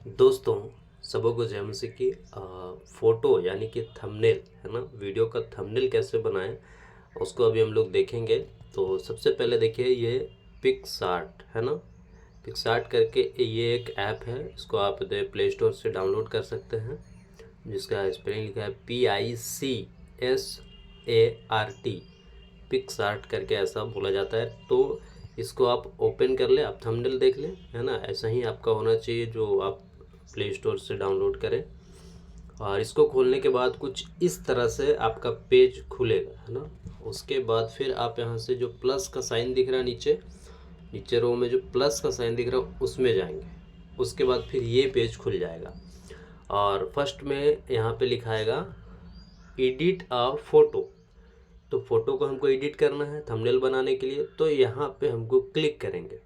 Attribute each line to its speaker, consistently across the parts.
Speaker 1: दोस्तों, सबों को जय मसीह की। फ़ोटो यानी कि थंबनेल है ना, वीडियो का थंबनेल कैसे बनाएं उसको अभी हम लोग देखेंगे। तो सबसे पहले देखिए, ये पिक्सआर्ट है ना, पिक्सआर्ट करके ये एक ऐप है। इसको आप प्ले स्टोर से डाउनलोड कर सकते हैं, जिसका स्पेलिंग लिखा है PICSART। पिक्सआर्ट करके ऐसा बोला जाता है। तो इसको आप ओपन कर ले, आप थंबनेल देख लें, है ना। ऐसा ही आपका होना चाहिए जो आप प्ले स्टोर से डाउनलोड करें। और इसको खोलने के बाद कुछ इस तरह से आपका पेज खुलेगा, है ना। उसके बाद फिर आप यहाँ से जो प्लस का साइन दिख रहा है नीचे नीचे रो में जो प्लस का साइन दिख रहा है उसमें जाएंगे। उसके बाद फिर ये पेज खुल जाएगा और फर्स्ट में यहाँ पे लिखाएगा एडिट अ फोटो। तो फोटो को हमको एडिट करना है थंबनेल बनाने के लिए, तो यहाँ पे हमको क्लिक करेंगे।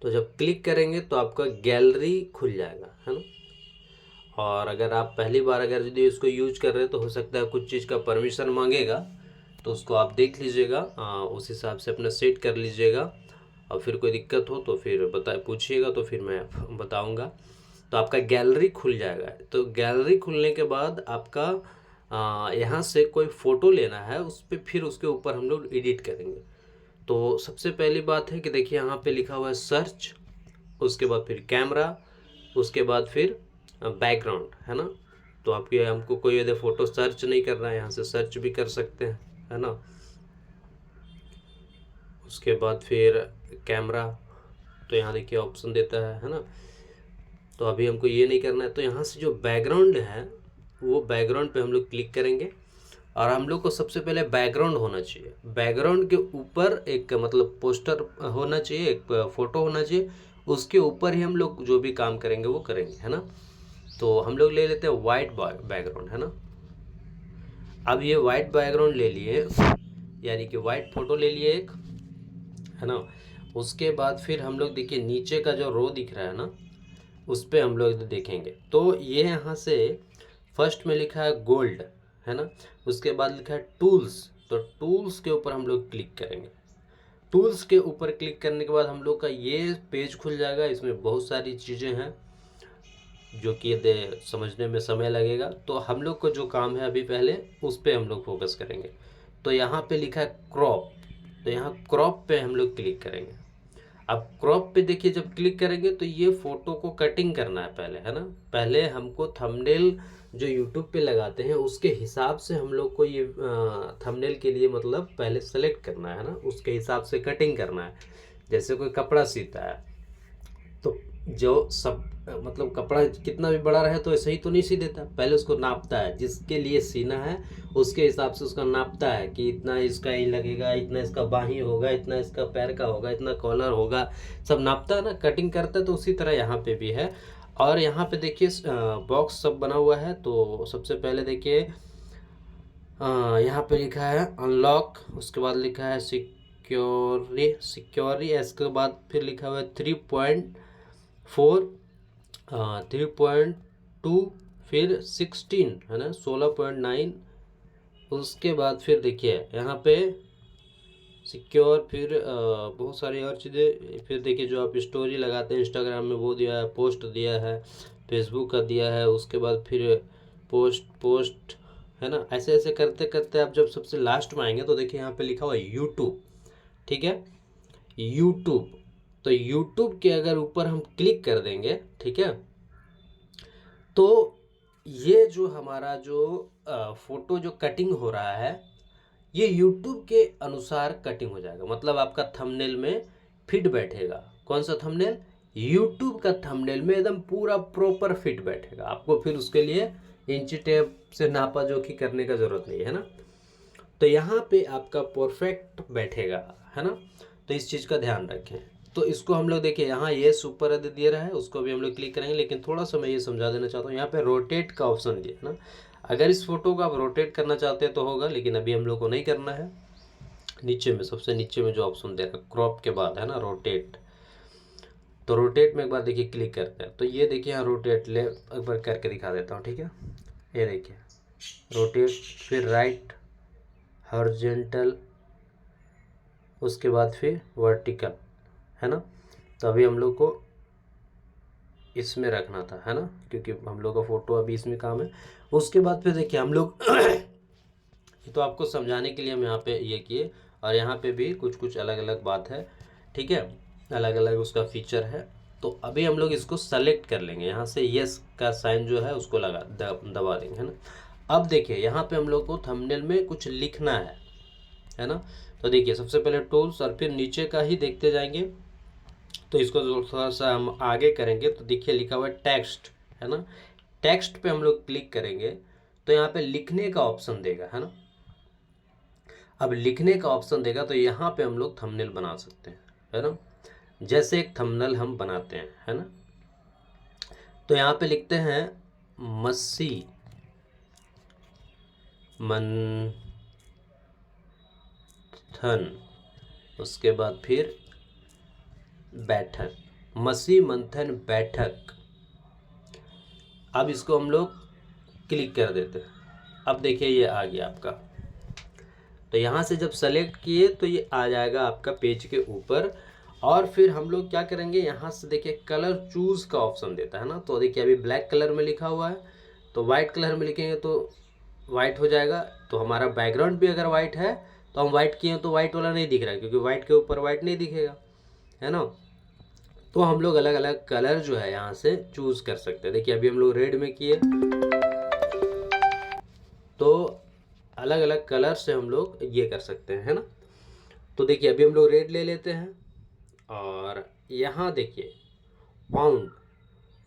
Speaker 1: तो जब क्लिक करेंगे तो आपका गैलरी खुल जाएगा, है ना। और अगर आप पहली बार अगर यदि इसको यूज कर रहे हैं तो हो सकता है कुछ चीज़ का परमिशन मांगेगा, तो उसको आप देख लीजिएगा, उस हिसाब से अपना सेट कर लीजिएगा। और फिर कोई दिक्कत हो तो फिर पूछिएगा, तो फिर मैं बताऊंगा। तो आपका गैलरी खुल जाएगा। तो गैलरी खुलने के बाद आपका यहाँ से कोई फ़ोटो लेना है, उस पर फिर उसके ऊपर हम लोग एडिट करेंगे। तो सबसे पहली बात है कि देखिए यहाँ पे लिखा हुआ है सर्च, उसके बाद फिर कैमरा, उसके बाद फिर बैकग्राउंड, है ना। तो आपके हमको कोई यदि फ़ोटो सर्च नहीं कर रहा है, यहाँ से सर्च भी कर सकते हैं, है ना। उसके बाद फिर कैमरा, तो यहाँ देखिए ऑप्शन देता है ना। तो अभी हमको ये नहीं करना है, तो यहाँ से जो बैकग्राउंड है वो बैकग्राउंड पे हम लोग क्लिक करेंगे। और हम लोग को सबसे पहले बैकग्राउंड होना चाहिए। बैकग्राउंड के ऊपर एक मतलब पोस्टर होना चाहिए, एक फ़ोटो होना चाहिए। उसके ऊपर ही हम लोग जो भी काम करेंगे वो करेंगे, है ना। तो हम लोग ले लेते हैं वाइट बैकग्राउंड, है ना। अब ये वाइट बैकग्राउंड ले लिए, यानी कि वाइट फ़ोटो ले लिए एक, है ना। उसके बाद फिर हम लोग देखिए नीचे का जो रो दिख रहा है ना, उस पर हम लोग देखेंगे। तो ये यहाँ से फर्स्ट में लिखा है गोल्ड, है ना। उसके बाद लिखा है टूल्स, तो टूल्स के ऊपर हम लोग क्लिक करेंगे। टूल्स के ऊपर क्लिक करने के बाद हम लोग का ये पेज खुल जाएगा। इसमें बहुत सारी चीज़ें हैं जो कि समझने में समय लगेगा। तो हम लोग को जो काम है अभी पहले उस पर हम लोग फोकस करेंगे। तो यहाँ पे लिखा है क्रॉप, तो यहाँ क्रॉप पे हम लोग क्लिक करेंगे। अब क्रॉप पे देखिए, जब क्लिक करेंगे तो ये फ़ोटो को कटिंग करना है पहले, है ना। पहले हमको थंबनेल जो यूट्यूब पे लगाते हैं उसके हिसाब से हम लोग को ये थंबनेल के लिए मतलब पहले सेलेक्ट करना है ना, उसके हिसाब से कटिंग करना है। जैसे कोई कपड़ा सीता है तो जो सब मतलब कपड़ा कितना भी बड़ा रहे तो ऐसे ही तो नहीं सी देता, पहले उसको नापता है, जिसके लिए सीना है उसके हिसाब से उसका नापता है कि इतना इसका ही लगेगा, इतना इसका बाही होगा, इतना इसका पैर का होगा, इतना कॉलर होगा, सब नापता है ना, कटिंग करता है। तो उसी तरह यहाँ पे भी है। और यहाँ पे देखिए बॉक्स सब बना हुआ है। तो सबसे पहले देखिए यहाँ पे लिखा है अनलॉक, उसके बाद लिखा है सिक्योरी, इसके बाद फिर लिखा हुआ है 3.4, 3.2, फिर 16, है ना, 16.9। उसके बाद फिर देखिए यहाँ पे सिक्योर, फिर बहुत सारी और चीज़ें। फिर देखिए जो आप स्टोरी लगाते हैं इंस्टाग्राम में वो दिया है, पोस्ट दिया है, फेसबुक का दिया है। उसके बाद फिर पोस्ट पोस्ट, है ना। ऐसे ऐसे करते करते आप जब सबसे लास्ट में आएंगे तो देखिए यहाँ पे लिखा हुआ है यूट्यूब, ठीक है, यूट्यूब। तो यूट्यूब के अगर ऊपर हम क्लिक कर देंगे, ठीक है, तो ये जो हमारा जो फोटो जो कटिंग हो रहा है ये यूट्यूब के अनुसार कटिंग हो जाएगा। मतलब आपका थंबनेल में फिट बैठेगा। कौन सा थंबनेल? यूट्यूब का थंबनेल में एकदम पूरा प्रॉपर फिट बैठेगा। आपको फिर उसके लिए इंची टेप से नापा जोखी करने का ज़रूरत नहीं है ना। तो यहाँ पे आपका परफेक्ट बैठेगा, है ना। तो इस चीज़ का ध्यान रखें। तो इसको हम लोग देखिए यहाँ ये सुपर दे रहा है, उसको भी हम लोग क्लिक करेंगे। लेकिन थोड़ा सा मैं ये समझा देना चाहता हूँ, यहाँ पे रोटेट का ऑप्शन दिया है ना। अगर इस फोटो को आप रोटेट करना चाहते हैं तो होगा, लेकिन अभी हम लोग को नहीं करना है। नीचे में सबसे नीचे में जो ऑप्शन दे रहा है क्रॉप के बाद, है ना, रोटेट। तो रोटेट में एक बार देखिए क्लिक करते हैं तो ये देखिए यहाँ रोटेट ले एक बार करके दिखा देता हूँ, ठीक है। ये देखिए रोटेट, फिर राइट, हॉरिजॉन्टल, उसके बाद फिर वर्टिकल, है ना। तो अभी हम लोग को इसमें रखना था, है ना, क्योंकि हम लोग का फ़ोटो अभी इसमें काम है। उसके बाद फिर देखिए हम लोग ये तो आपको समझाने के लिए हम यहाँ पे ये किए, और यहाँ पे भी कुछ कुछ अलग अलग बात है, ठीक है, अलग अलग उसका फीचर है। तो अभी हम लोग इसको सेलेक्ट कर लेंगे, यहाँ से यस का साइन जो है उसको दबा देंगे, है ना। अब देखिए यहाँ पे हम लोग को थंबनेल में कुछ लिखना है ना। तो देखिए सबसे पहले टूल्स और फिर नीचे का ही देखते जाएंगे। तो इसको थोड़ा सा हम आगे करेंगे तो देखिए लिखा हुआ है टेक्स्ट, है ना। टेक्स्ट पे हम लोग क्लिक करेंगे तो यहाँ पे लिखने का ऑप्शन देगा, है ना। अब लिखने का ऑप्शन देगा तो यहाँ पे हम लोग थंबनेल बना सकते हैं, है ना। जैसे एक थंबनेल हम बनाते हैं, है ना। तो यहाँ पे लिखते हैं मस्सी मंथन, उसके बाद फिर बैठक, मसी मंथन बैठक। अब इसको हम लोग क्लिक कर देते हैं। अब देखिए ये आ गया आपका। तो यहाँ से जब सेलेक्ट किए तो ये आ जाएगा आपका पेज के ऊपर। और फिर हम लोग क्या करेंगे, यहाँ से देखिए कलर चूज़ का ऑप्शन देता है ना। तो देखिए अभी ब्लैक कलर में लिखा हुआ है, तो वाइट कलर में लिखेंगे तो वाइट हो जाएगा। तो हमारा बैकग्राउंड भी अगर वाइट है तो हम वाइट किए तो वाइट वाला नहीं दिख रहा है, क्योंकि वाइट के ऊपर वाइट नहीं दिखेगा, है ना। तो हम लोग अलग अलग कलर जो है यहाँ से चूज़ कर सकते हैं। देखिए अभी हम लोग रेड में किए तो अलग अलग कलर से हम लोग ये कर सकते हैं, है ना। तो देखिए अभी हम लोग रेड ले लेते हैं, और यहाँ देखिए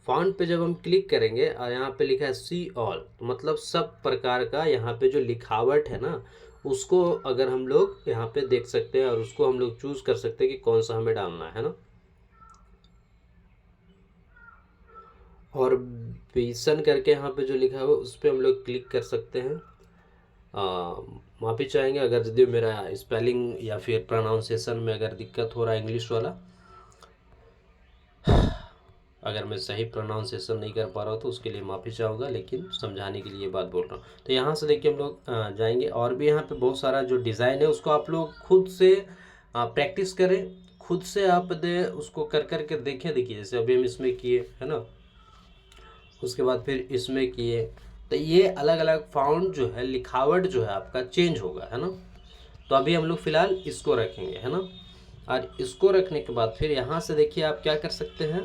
Speaker 1: फॉन्ट पे जब हम क्लिक करेंगे और यहाँ पे लिखा है सी ऑल, तो मतलब सब प्रकार का यहाँ पे जो लिखावट है ना उसको अगर हम लोग यहाँ पे देख सकते हैं, और उसको हम लोग चूज़ कर सकते हैं कि कौन सा हमें डालना है ना। और बेसन करके यहाँ पे जो लिखा हुआ है उस पर हम लोग क्लिक कर सकते हैं। माफ़ी चाहेंगे अगर यदि मेरा स्पेलिंग या फिर प्रोनाउंसिएशन में अगर दिक्कत हो रहा है इंग्लिश वाला, अगर मैं सही प्रोनाउंसिएशन नहीं कर पा रहा हूँ तो उसके लिए माफ़ी चाहूँगा, लेकिन समझाने के लिए ये बात बोल रहा हूँ। तो यहाँ से देखिए हम लोग जाएंगे, और भी यहाँ पे बहुत सारा जो डिज़ाइन है उसको आप लोग खुद से प्रैक्टिस करें, खुद से आप उसको कर कर के देखें। देखिए जैसे अभी हम इसमें किए, है ना, उसके बाद फिर इसमें किए, तो ये अलग अलग फाउंड जो है लिखावट जो है आपका चेंज होगा, है ना। तो अभी हम लोग फ़िलहाल इसको रखेंगे, है ना। और इसको रखने के बाद फिर यहाँ से देखिए आप क्या कर सकते हैं,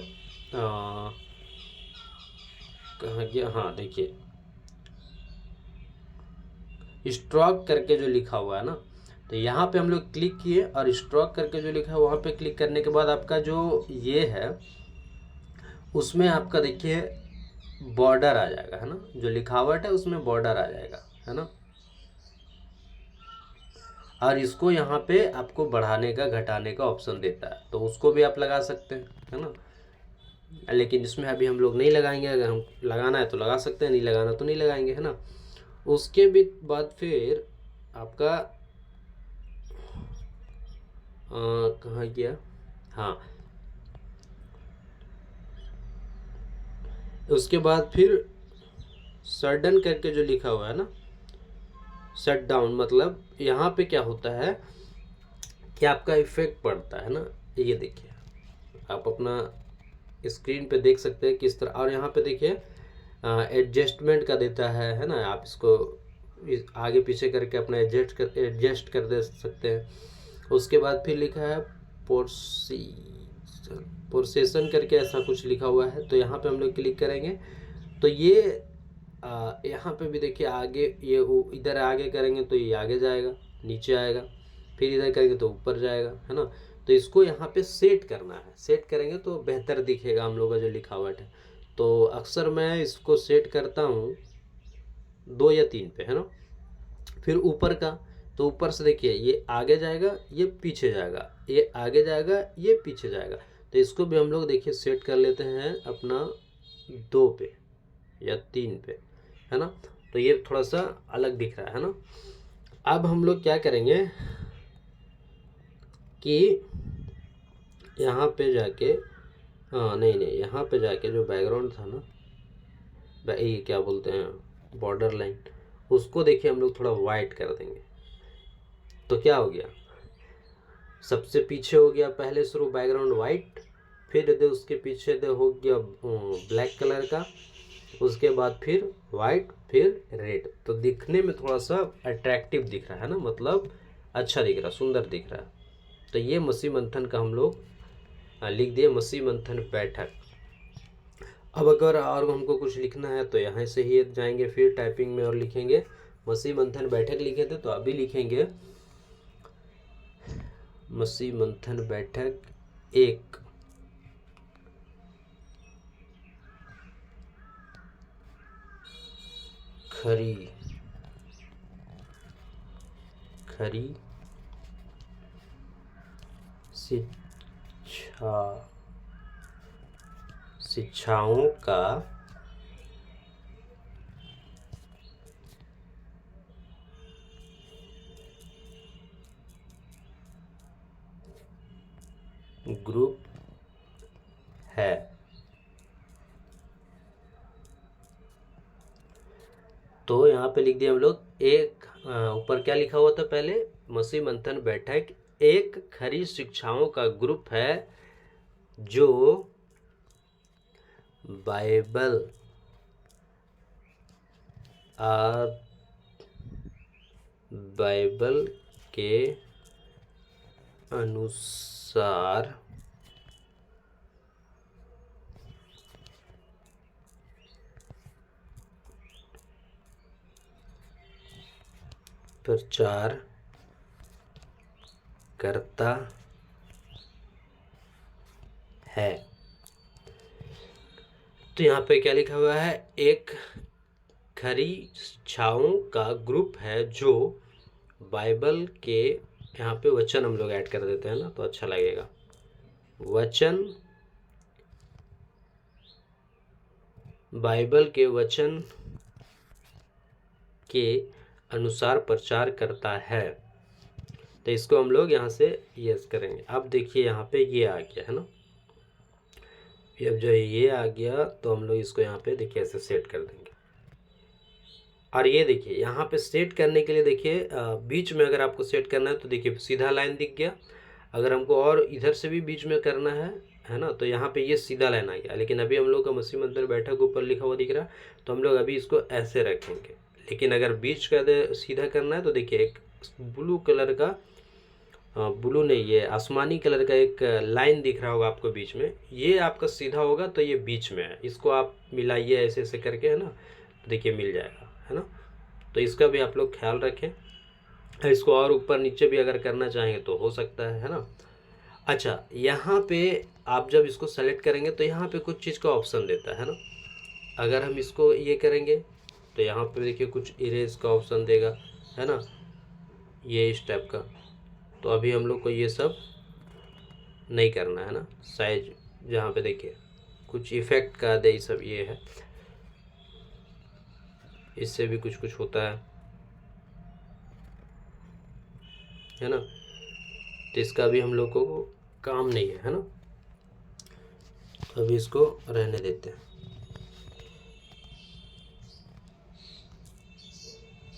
Speaker 1: कहाँ गया, हाँ देखिए स्ट्रोक करके जो लिखा हुआ है ना, तो यहाँ पे हम लोग क्लिक किए और स्ट्रोक करके जो लिखा है वहाँ पे क्लिक करने के बाद आपका जो ये है उसमें आपका देखिए बॉर्डर आ जाएगा, है ना। जो लिखावट है उसमें बॉर्डर आ जाएगा, है ना। और इसको यहाँ पे आपको बढ़ाने का घटाने का ऑप्शन देता है, तो उसको भी आप लगा सकते हैं, है ना। लेकिन इसमें अभी हम लोग नहीं लगाएंगे, अगर हम लगाना है तो लगा सकते हैं, नहीं लगाना तो नहीं लगाएंगे, है ना। उसके भी बाद फिर आपका कहाँ गया, हाँ, उसके बाद फिर सडन करके जो लिखा हुआ है ना, शट डाउन, मतलब यहाँ पे क्या होता है कि आपका इफेक्ट पड़ता है ना। ये देखिए आप अपना स्क्रीन पे देख सकते हैं किस तरह, और यहाँ पे देखिए एडजस्टमेंट का देता है ना। आप इसको आगे पीछे करके अपना एडजस्ट कर दे सकते हैं। उसके बाद फिर लिखा है पोर्सेशन करके ऐसा कुछ लिखा हुआ है, तो यहाँ पे हम लोग क्लिक करेंगे तो ये यहाँ पे भी देखिए आगे, ये इधर आगे करेंगे तो ये आगे जाएगा, नीचे आएगा, फिर इधर करेंगे तो ऊपर जाएगा, है ना। तो इसको यहाँ पे सेट करना है, सेट करेंगे तो बेहतर दिखेगा हम लोग का जो लिखावट है। तो अक्सर मैं इसको सेट करता हूँ 2 या 3 पे, है ना। फिर ऊपर का, तो ऊपर से देखिए ये आगे जाएगा, ये पीछे जाएगा, ये आगे जाएगा, ये पीछे जाएगा। तो इसको भी हम लोग देखिए सेट कर लेते हैं अपना 2 पे या 3 पे, है ना। तो ये थोड़ा सा अलग दिख रहा है ना। अब हम लोग क्या करेंगे कि यहाँ पे जाके, हाँ नहीं नहीं, यहाँ पे जाके जो बैकग्राउंड था ना, ये क्या बोलते हैं बॉर्डर लाइन, उसको देखिए हम लोग थोड़ा वाइट कर देंगे। तो क्या हो गया, सबसे पीछे हो गया पहले शुरू बैकग्राउंड वाइट, फिर दे उसके पीछे दे हो गया ब्लैक कलर का, उसके बाद फिर वाइट, फिर रेड। तो दिखने में थोड़ा सा अट्रैक्टिव दिख रहा है ना, मतलब अच्छा दिख रहा, सुंदर दिख रहा है। तो ये मसी मंथन का हम लोग लिख दिए, मसी मंथन बैठक। अब अगर और हमको कुछ लिखना है तो यहाँ से ही जाएंगे, फिर टाइपिंग में और लिखेंगे मसी मंथन बैठक लिखे थे, तो अभी लिखेंगे मसी मंथन बैठक एक खरी शिक्षाओं का ग्रुप है। तो यहाँ पे लिख दिया हम लोग एक, ऊपर क्या लिखा हुआ था पहले, मसी मंथन बैठक एक खरी शिक्षाओं का ग्रुप है जो बाइबल के अनुसार प्रचार करता है। तो यहाँ पे क्या लिखा हुआ है, एक खरी शिक्षाओं का ग्रुप है जो बाइबल के, यहाँ पे वचन हम लोग ऐड कर देते हैं ना तो अच्छा लगेगा, वचन, बाइबल के वचन के अनुसार प्रचार करता है। तो इसको हम लोग यहाँ से यस करेंगे। अब देखिए यहाँ पे ये आ गया है ना, अब जो ये आ गया तो हम लोग इसको यहाँ पे देखिए ऐसे सेट कर देंगे। और ये देखिए यहाँ पे सेट करने के लिए देखिए बीच में अगर आपको सेट करना है तो देखिए सीधा लाइन दिख गया। अगर हमको और इधर से भी बीच में करना है ना, तो यहाँ पे ये सीधा लाइन आ गया। लेकिन अभी हम लोग का मसी मंथन बैठक ऊपर लिखा हुआ दिख रहा, तो हम लोग अभी इसको ऐसे रखेंगे। लेकिन अगर बीच का सीधा करना है तो देखिए एक ब्लू कलर का, ब्लू नहीं, ये आसमानी कलर का एक लाइन दिख रहा होगा आपको बीच में, ये आपका सीधा होगा तो ये बीच में है। इसको आप मिलाइए ऐसे ऐसे करके, है ना, तो देखिए मिल जाएगा, है ना। तो इसका भी आप लोग ख्याल रखें। इसको और ऊपर नीचे भी अगर करना चाहेंगे तो हो सकता है ना। अच्छा, यहाँ पे आप जब इसको सेलेक्ट करेंगे तो यहाँ पे कुछ चीज़ का ऑप्शन देता है ना। अगर हम इसको ये करेंगे तो यहाँ पे देखिए कुछ इरेज का ऑप्शन देगा, है ना, ये इस टाइप का। तो अभी हम लोग को ये सब नहीं करना है ना। साइज जहाँ पे देखिए कुछ इफेक्ट का दे, सब ये है, इससे भी कुछ कुछ होता है ना। तो इसका भी हम लोग को काम नहीं है ना। अभी इसको रहने देते हैं।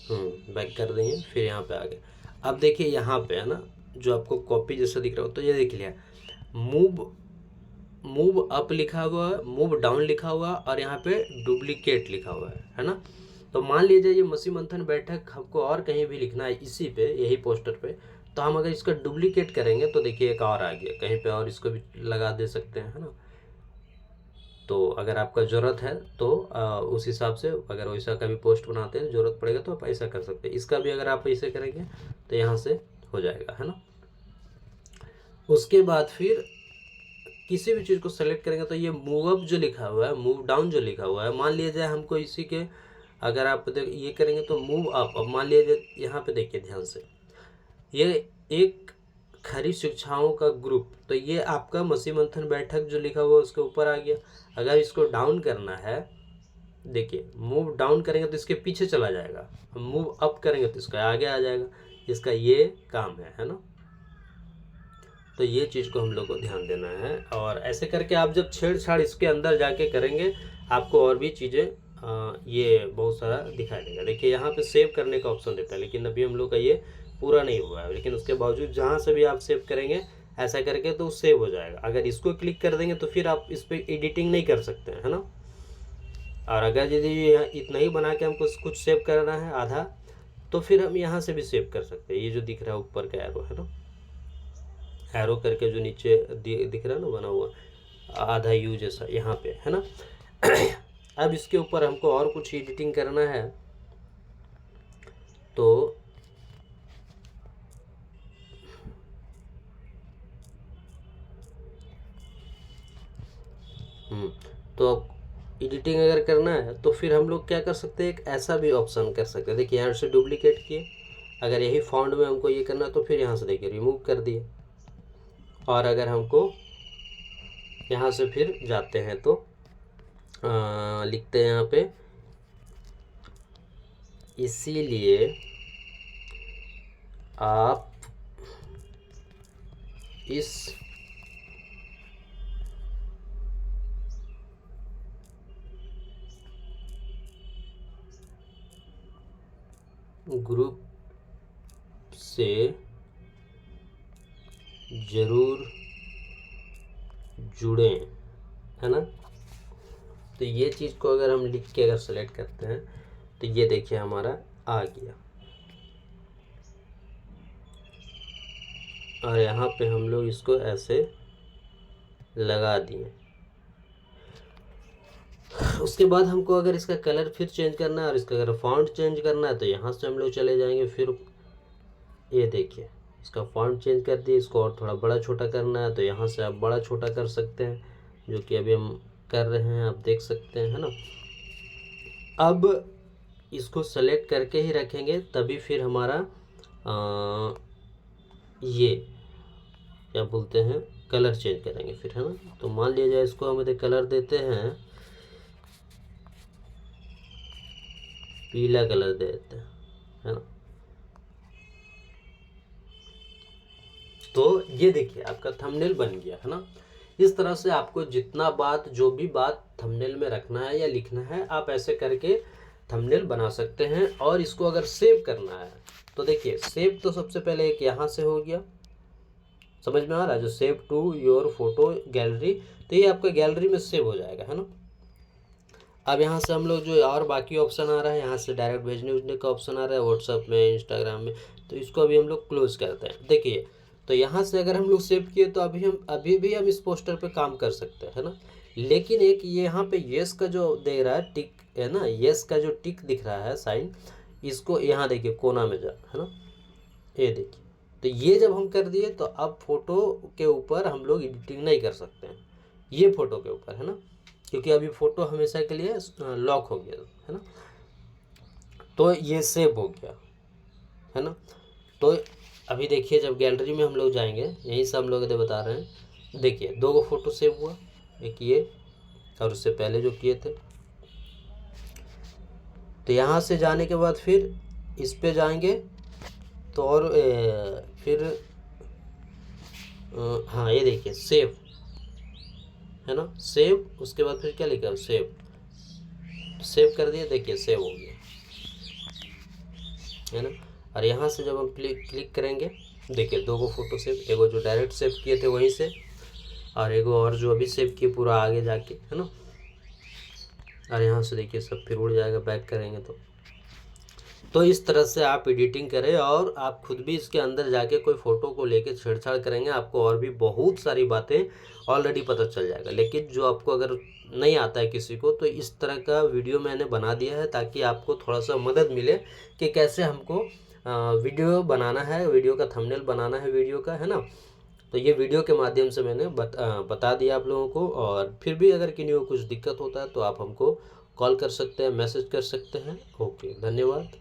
Speaker 1: बैक कर देंगे, फिर यहाँ पे आ गए। अब देखिए यहाँ पे है ना, जो आपको कॉपी जैसा दिख रहा हो, तो ये देख लिया, मूव अप लिखा हुआ है, मूव डाउन लिखा हुआ है, और यहाँ पे डुप्लीकेट लिखा हुआ है ना। तो मान लीजिए ये मसी मंथन बैठक हमको और कहीं भी लिखना है इसी पे, यही पोस्टर पे, तो हम अगर इसका डुप्लीकेट करेंगे तो देखिए एक और आ गया, कहीं पे और इसको भी लगा दे सकते हैं, है ना। तो अगर आपका ज़रूरत है तो उस हिसाब से अगर वैसा कभी पोस्ट बनाते हैं, ज़रूरत पड़ेगा तो आप ऐसा कर सकते हैं। इसका भी अगर आप ऐसे करेंगे तो यहाँ से हो जाएगा, है ना। उसके बाद फिर किसी भी चीज़ को सेलेक्ट करेंगे तो ये मूव अप जो लिखा हुआ है, मूव डाउन जो लिखा हुआ है, मान लीजिए हमको इसी के, अगर आप ये करेंगे तो मूव अप। अब मान लीजिए यहाँ पे देखिए ध्यान से, ये एक खरी शिक्षाओं का ग्रुप, तो ये आपका मसी मंथन बैठक जो लिखा हुआ है उसके ऊपर आ गया। अगर इसको डाउन करना है, देखिए मूव डाउन करेंगे तो इसके पीछे चला जाएगा, मूव अप करेंगे तो इसका आगे आ जाएगा। इसका ये काम है ना। तो ये चीज़ को हम लोग को ध्यान देना है। और ऐसे करके आप जब छेड़छाड़ इसके अंदर जाके करेंगे, आपको और भी चीज़ें ये बहुत सारा दिखाई देगा। देखिए यहाँ पे सेव करने का ऑप्शन देता है, लेकिन अभी हम लोग का ये पूरा नहीं हुआ है। लेकिन उसके बावजूद जहाँ से भी आप सेव करेंगे ऐसा करके तो सेव हो जाएगा। अगर इसको क्लिक कर देंगे तो फिर आप इस पर एडिटिंग नहीं कर सकते हैं, है ना। और अगर यदि इतना ही बना के हमको कुछ सेव करना है आधा, तो फिर हम यहाँ से भी सेव कर सकते हैं। ये जो दिख रहा है ऊपर का एरो है ना, एरो करके जो नीचे दिख रहा है ना बना हुआ आधा यू जैसा, यहाँ पे है ना। अब इसके ऊपर हमको और कुछ एडिटिंग करना है तो तो एडिटिंग अगर करना है तो फिर हम लोग क्या कर सकते हैं, एक ऐसा भी ऑप्शन कर सकते हैं। देखिए यहाँ से डुप्लीकेट किए, अगर यही फॉन्ट में हमको ये करना है तो फिर यहाँ से देखिए रिमूव कर दिए। और अगर हमको यहाँ से फिर जाते हैं तो लिखते हैं यहाँ पे, इसीलिए आप इस ग्रुप से ज़रूर जुड़ें, है ना। तो ये चीज़ को अगर हम लिख के अगर सेलेक्ट करते हैं तो ये देखिए हमारा आ गया। और यहाँ पे हम लोग इसको ऐसे लगा दिए। उसके बाद हमको अगर इसका कलर फिर चेंज करना है और इसका अगर फॉन्ट चेंज करना है तो यहाँ से हम लोग चले जाएंगे। फिर ये देखिए इसका फॉन्ट चेंज कर दिए, इसको और थोड़ा बड़ा छोटा करना है तो यहाँ से आप बड़ा छोटा कर सकते हैं, जो कि अभी हम कर रहे हैं, आप देख सकते हैं, है ना। अब इसको सेलेक्ट करके ही रखेंगे, तभी फिर हमारा ये क्या बोलते हैं कलर चेंज करेंगे फिर, है ना। तो मान लिया जाए इसको हम कलर देते हैं, पीला कलर दे देते हैं, है ना। तो ये देखिए आपका थंबनेल बन गया, है ना। इस तरह से आपको जितना बात, जो भी बात थंबनेल में रखना है या लिखना है, आप ऐसे करके थंबनेल बना सकते हैं। और इसको अगर सेव करना है तो देखिए सेव तो सबसे पहले एक यहाँ से हो गया, समझ में आ रहा है, जो save to your photo gallery, तो ये आपका गैलरी में सेव हो जाएगा, है ना। अब यहाँ से हम लोग जो और बाकी ऑप्शन आ रहा है, यहाँ से डायरेक्ट भेजने उजने का ऑप्शन आ रहा है व्हाट्सएप में, इंस्टाग्राम में, तो इसको अभी हम लोग क्लोज करते हैं। देखिए तो यहाँ से अगर हम लोग सेव किए तो अभी भी हम इस पोस्टर पे काम कर सकते हैं, है ना। लेकिन एक ये यहाँ पे येस का जो दे रहा है टिक, है ना, येस का जो टिक दिख रहा है साइन, इसको यहाँ देखिए कोना में जा, है ना, ये देखिए। तो ये जब हम कर दिए तो अब फोटो के ऊपर हम लोग एडिटिंग नहीं कर सकते हैं, ये फोटो के ऊपर, है ना, क्योंकि अभी फ़ोटो हमेशा के लिए लॉक हो गया, है ना। तो ये सेव हो गया, है ना। तो अभी देखिए जब गैलरी में हम लोग जाएंगे, यहीं से हम लोग इधर बता रहे हैं, देखिए 2 फोटो सेव हुआ, एक ये और उससे पहले जो किए थे। तो यहाँ से जाने के बाद फिर इस पे जाएंगे तो और फिर हाँ ये देखिए सेव, है ना, सेव। उसके बाद फिर क्या लिखा है, सेव कर दिए, देखिए सेव हो गया, है ना। और यहाँ से जब हम क्लिक करेंगे, देखिए 2 फोटो सेव, एगो जो डायरेक्ट सेव किए थे वहीं से, और एगो और जो अभी सेव किए पूरा आगे जाके, है ना। और यहाँ से देखिए सब फिर उड़ जाएगा, बैक करेंगे तो इस तरह से आप एडिटिंग करें। और आप खुद भी इसके अंदर जाके कोई फ़ोटो को लेके छेड़छाड़ करेंगे, आपको और भी बहुत सारी बातें ऑलरेडी पता चल जाएगा। लेकिन जो आपको अगर नहीं आता है किसी को, तो इस तरह का वीडियो मैंने बना दिया है ताकि आपको थोड़ा सा मदद मिले कि कैसे हमको वीडियो बनाना है, वीडियो का थंबनेल बनाना है वीडियो का, है ना। तो ये वीडियो के माध्यम से मैंने बता दिया आप लोगों को। और फिर भी अगर किसी को कुछ दिक्कत होता है तो आप हमको कॉल कर सकते हैं, मैसेज कर सकते हैं। ओके, धन्यवाद।